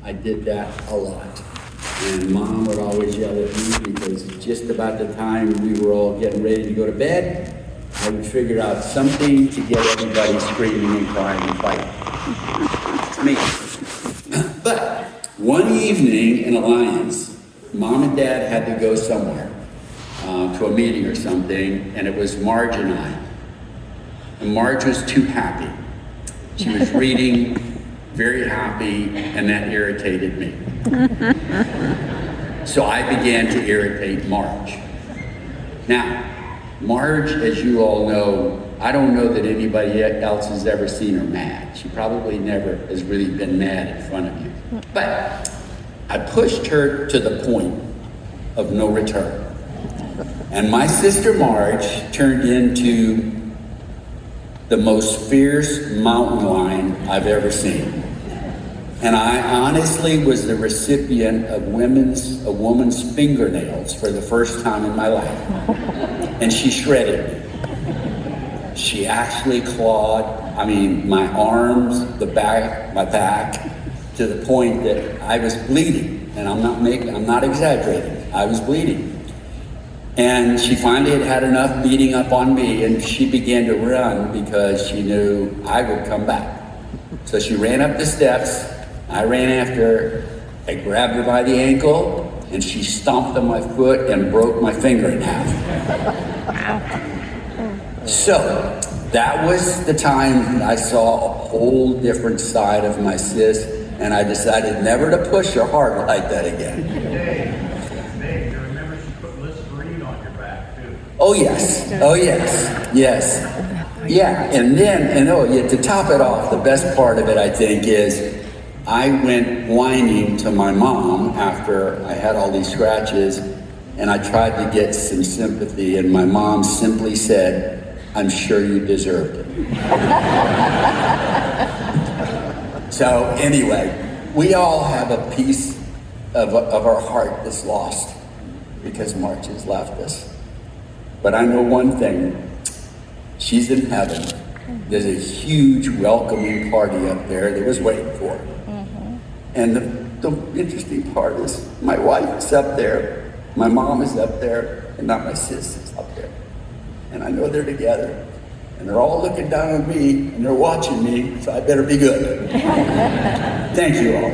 I did that a lot. And Mom would always yell at me because just about the time we were all getting ready to go to bed, I would figure out something to get everybody screaming and crying and fighting. It's me. But one evening in Alliance, Mom and Dad had to go somewhere, to a meeting or something, and it was Marge and I. And Marge was too happy. She was reading, very happy, and that irritated me. So I began to irritate Marge. Now, Marge, as you all know, I don't know that anybody else has ever seen her mad. She probably never has really been mad in front of you. But I pushed her to the point of no return. And my sister Marge turned into the most fierce mountain lion I've ever seen. And I honestly was the recipient of a woman's fingernails for the first time in my life. And she shredded me. She actually clawed, my arms, my back, to the point that I was bleeding. And I'm not exaggerating. I was bleeding. And she finally had had enough beating up on me, and she began to run because she knew I would come back. So she ran up the steps. I ran after her. I grabbed her by the ankle, and she stomped on my foot and broke my finger in half. So that was the time that I saw a whole different side of my sis, and I decided never to push her hard like that again. Dave, you remember she put Listerine on your back too? Oh yes, yes. Yeah, and to top it off, the best part of it, I think, is I went whining to my mom after I had all these scratches, and I tried to get some sympathy, and my mom simply said, "I'm sure you deserved it." So anyway, we all have a piece of our heart that's lost because Marge has left us. But I know one thing, she's in heaven. There's a huge welcoming party up there that was waiting for her. And the interesting part is my wife is up there, my mom is up there, and not my sis is up there. And I know they're together. And they're all looking down on me, and they're watching me, so I better be good. Thank you all.